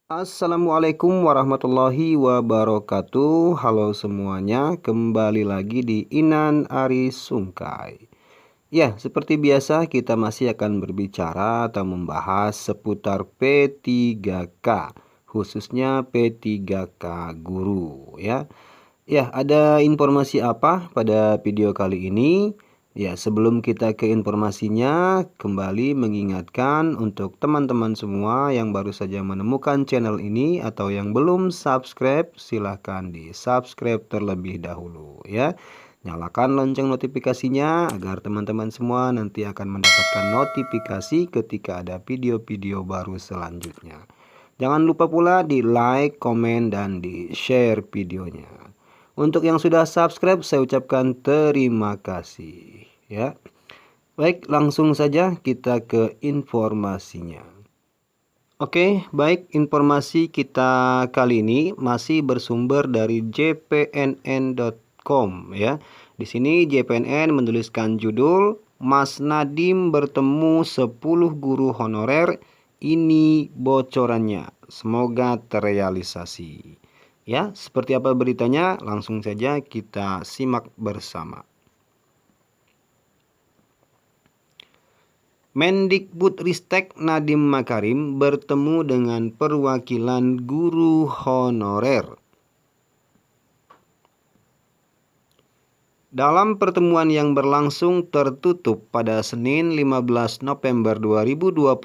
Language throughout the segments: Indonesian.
Assalamualaikum warahmatullahi wabarakatuh. Halo semuanya, kembali lagi di Inan Ari Sungkai. Ya, seperti biasa kita masih akan berbicara atau membahas seputar P3K, khususnya P3K guru ya. Ya, ada informasi apa pada video kali ini? Ya, sebelum kita ke informasinya, kembali mengingatkan untuk teman-teman semua yang baru saja menemukan channel ini atau yang belum subscribe, silahkan di subscribe terlebih dahulu ya. Nyalakan lonceng notifikasinya agar teman-teman semua nanti akan mendapatkan notifikasi ketika ada video-video baru selanjutnya. Jangan lupa pula di like, komen, dan di share videonya. Untuk yang sudah subscribe, saya ucapkan terima kasih ya. Baik, langsung saja kita ke informasinya. Oke, baik, informasi kita kali ini masih bersumber dari jpnn.com ya. Di sini JPNN menuliskan judul Mas Nadiem bertemu 10 guru honorer, ini bocorannya. Semoga terrealisasi. Ya, seperti apa beritanya? Langsung saja kita simak bersama. Mendikbudristek Nadiem Makarim bertemu dengan perwakilan guru honorer. Dalam pertemuan yang berlangsung tertutup pada Senin 15 November 2021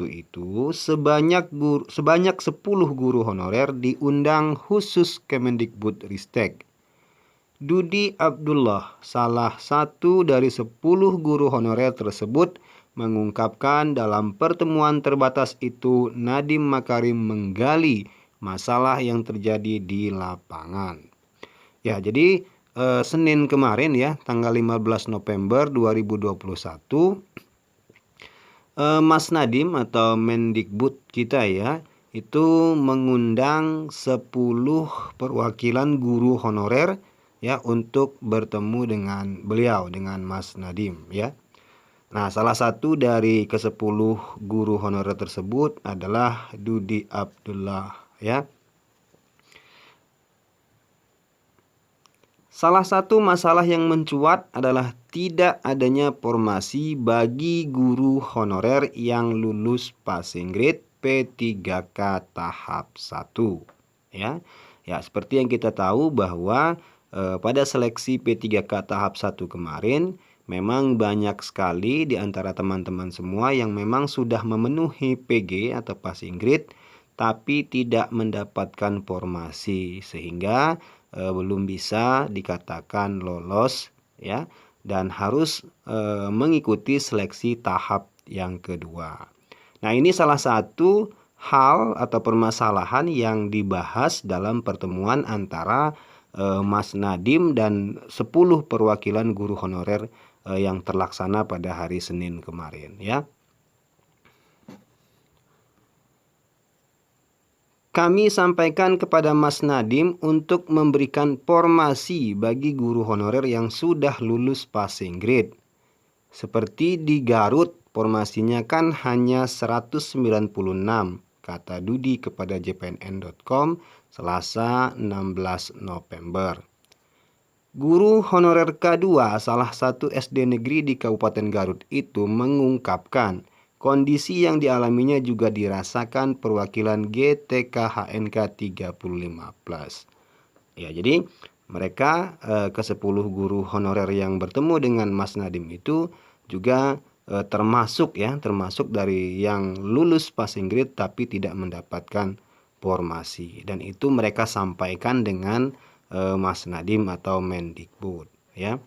itu, sebanyak 10 guru honorer diundang khusus Kemendikbudristek. Dudi Abdullah, salah satu dari 10 guru honorer tersebut, mengungkapkan dalam pertemuan terbatas itu Nadiem Makarim menggali masalah yang terjadi di lapangan. Ya, jadi Senin kemarin ya, tanggal 15 November 2021, Mas Nadiem atau Mendikbud kita ya, itu mengundang 10 perwakilan guru honorer ya untuk bertemu dengan beliau, dengan Mas Nadiem ya. Nah, salah satu dari ke-10 guru honorer tersebut adalah Dudi Abdullah ya. Salah satu masalah yang mencuat adalah tidak adanya formasi bagi guru honorer yang lulus passing grade P3K tahap 1 ya. Ya, seperti yang kita tahu bahwa pada seleksi P3K tahap 1 kemarin memang banyak sekali di antara teman-teman semua yang memang sudah memenuhi PG atau passing grade tapi tidak mendapatkan formasi sehingga belum bisa dikatakan lolos ya, dan harus mengikuti seleksi tahap yang kedua. Nah, ini salah satu hal atau permasalahan yang dibahas dalam pertemuan antara Mas Nadiem dan 10 perwakilan guru honorer yang terlaksana pada hari Senin kemarin ya. Kami sampaikan kepada Mas Nadiem untuk memberikan formasi bagi guru honorer yang sudah lulus passing grade. Seperti di Garut, formasinya kan hanya 196, kata Dudi kepada jpnn.com Selasa 16 November. Guru honorer K2 salah satu SD negeri di Kabupaten Garut itu mengungkapkan kondisi yang dialaminya juga dirasakan perwakilan GTK HNK 35+. Ya, jadi mereka ke-10 guru honorer yang bertemu dengan Mas Nadiem itu juga termasuk dari yang lulus passing grade tapi tidak mendapatkan formasi, dan itu mereka sampaikan dengan Mas Nadiem atau Mendikbud ya.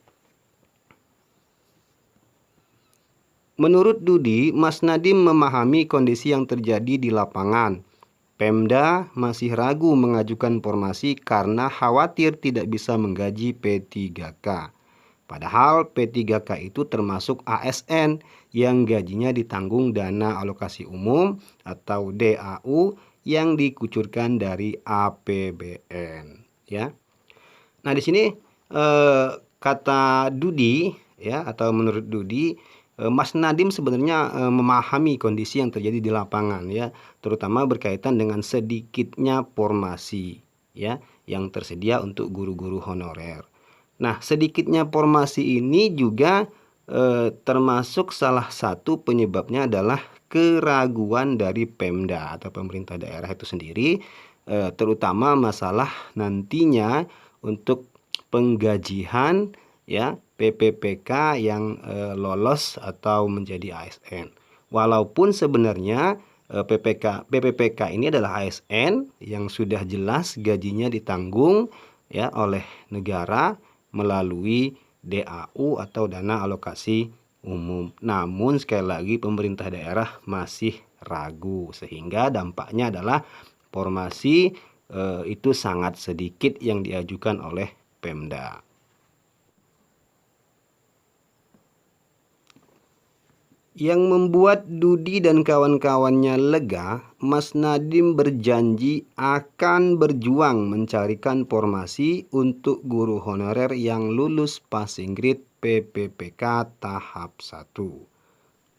Menurut Dudi, Mas Nadiem memahami kondisi yang terjadi di lapangan. Pemda masih ragu mengajukan formasi karena khawatir tidak bisa menggaji P3K. Padahal P3K itu termasuk ASN yang gajinya ditanggung dana alokasi umum atau DAU yang dikucurkan dari APBN ya. Nah, di sini kata Dudi ya, atau menurut Dudi, Mas Nadiem sebenarnya memahami kondisi yang terjadi di lapangan ya, terutama berkaitan dengan sedikitnya formasi ya yang tersedia untuk guru-guru honorer. Nah, sedikitnya formasi ini juga termasuk salah satu penyebabnya adalah keraguan dari Pemda atau pemerintah daerah itu sendiri, terutama masalah nantinya untuk penggajian ya PPPK yang lolos atau menjadi ASN. Walaupun sebenarnya PPPK ini adalah ASN yang sudah jelas gajinya ditanggung ya oleh negara melalui DAU atau dana alokasi umum. Namun sekali lagi pemerintah daerah masih ragu sehingga dampaknya adalah formasi itu sangat sedikit yang diajukan oleh Pemda. Yang membuat Dudi dan kawan-kawannya lega, Mas Nadiem berjanji akan berjuang mencarikan formasi untuk guru honorer yang lulus passing grade PPPK tahap 1.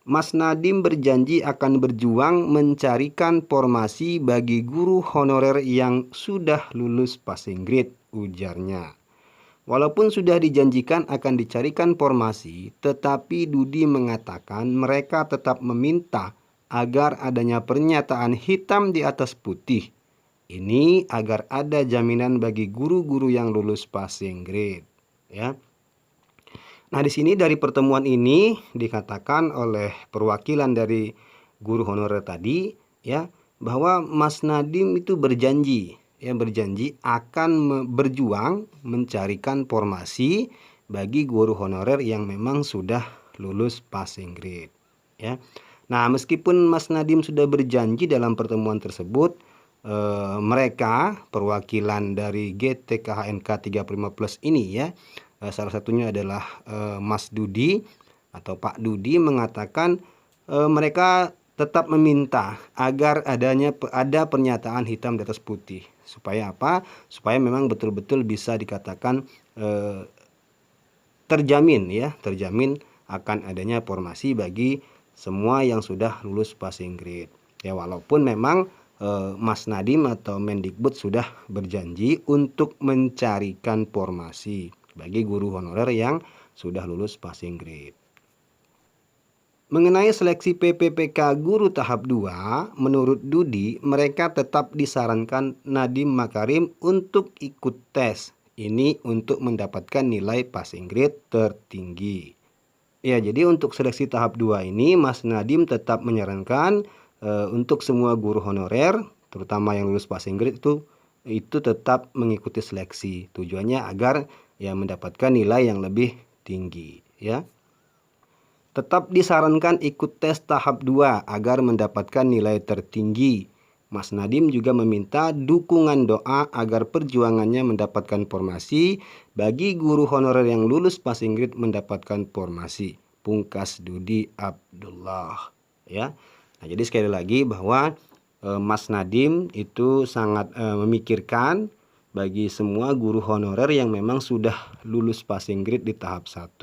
Mas Nadiem berjanji akan berjuang mencarikan formasi bagi guru honorer yang sudah lulus passing grade, ujarnya. Walaupun sudah dijanjikan akan dicarikan formasi, tetapi Dudi mengatakan mereka tetap meminta agar adanya pernyataan hitam di atas putih. Ini agar ada jaminan bagi guru-guru yang lulus passing grade, ya. Nah, di sini dari pertemuan ini dikatakan oleh perwakilan dari guru honorer tadi ya bahwa Mas Nadiem itu berjanji akan berjuang mencarikan formasi bagi guru honorer yang memang sudah lulus passing grade ya. Nah, meskipun Mas Nadiem sudah berjanji dalam pertemuan tersebut, mereka perwakilan dari GTKHNK 35 Plus ini ya, salah satunya adalah Mas Dudi atau Pak Dudi mengatakan mereka tetap meminta agar ada pernyataan hitam di atas putih. Supaya apa? Supaya memang betul-betul bisa dikatakan terjamin akan adanya formasi bagi semua yang sudah lulus passing grade. Ya, walaupun memang Mas Nadiem atau Mendikbud sudah berjanji untuk mencarikan formasi bagi guru honorer yang sudah lulus passing grade. Mengenai seleksi PPPK guru tahap 2, menurut Dudi, mereka tetap disarankan Nadiem Makarim untuk ikut tes. Ini untuk mendapatkan nilai passing grade tertinggi. Ya, jadi untuk seleksi tahap 2 ini, Mas Nadiem tetap menyarankan untuk semua guru honorer, terutama yang lulus passing grade itu tetap mengikuti seleksi. Tujuannya agar ya mendapatkan nilai yang lebih tinggi, ya. Tetap disarankan ikut tes tahap 2 agar mendapatkan nilai tertinggi. Mas Nadiem juga meminta dukungan doa agar perjuangannya mendapatkan formasi bagi guru honorer yang lulus passing grade mendapatkan formasi. Pungkas Dudi Abdullah. Ya. Nah, jadi sekali lagi bahwa Mas Nadiem itu sangat memikirkan bagi semua guru honorer yang memang sudah lulus passing grade di tahap 1.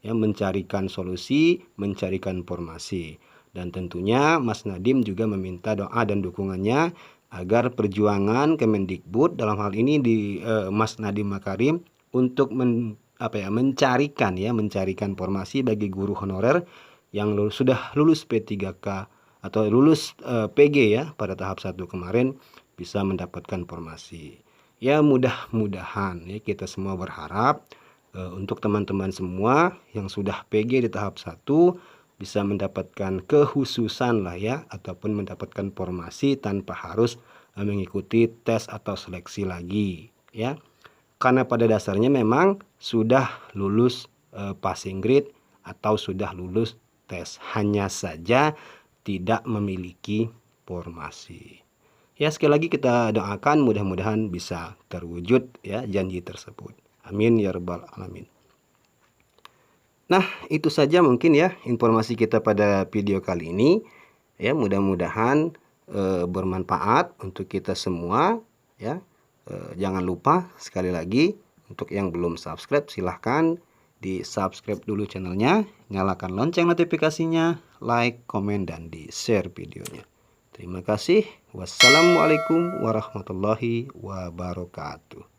Ya, mencarikan solusi, mencarikan formasi. Dan tentunya Mas Nadiem juga meminta doa dan dukungannya agar perjuangan Kemendikbud dalam hal ini di Mas Nadiem Makarim untuk mencarikan formasi bagi guru honorer yang sudah lulus P3K atau lulus PG ya pada tahap 1 kemarin bisa mendapatkan formasi. Ya, mudah-mudahan ya kita semua berharap untuk teman-teman semua yang sudah PG di tahap 1 bisa mendapatkan kekhususan lah ya, ataupun mendapatkan formasi tanpa harus mengikuti tes atau seleksi lagi ya. Karena pada dasarnya memang sudah lulus passing grade atau sudah lulus tes, hanya saja tidak memiliki formasi. Ya, sekali lagi kita doakan mudah-mudahan bisa terwujud ya janji tersebut. Amin ya rabbal alamin. Nah, itu saja mungkin ya informasi kita pada video kali ini. Ya, mudah-mudahan bermanfaat untuk kita semua ya. Jangan lupa sekali lagi untuk yang belum subscribe silahkan di subscribe dulu channelnya, nyalakan lonceng notifikasinya, like, komen, dan di share videonya. Terima kasih. Wassalamualaikum warahmatullahi wabarakatuh.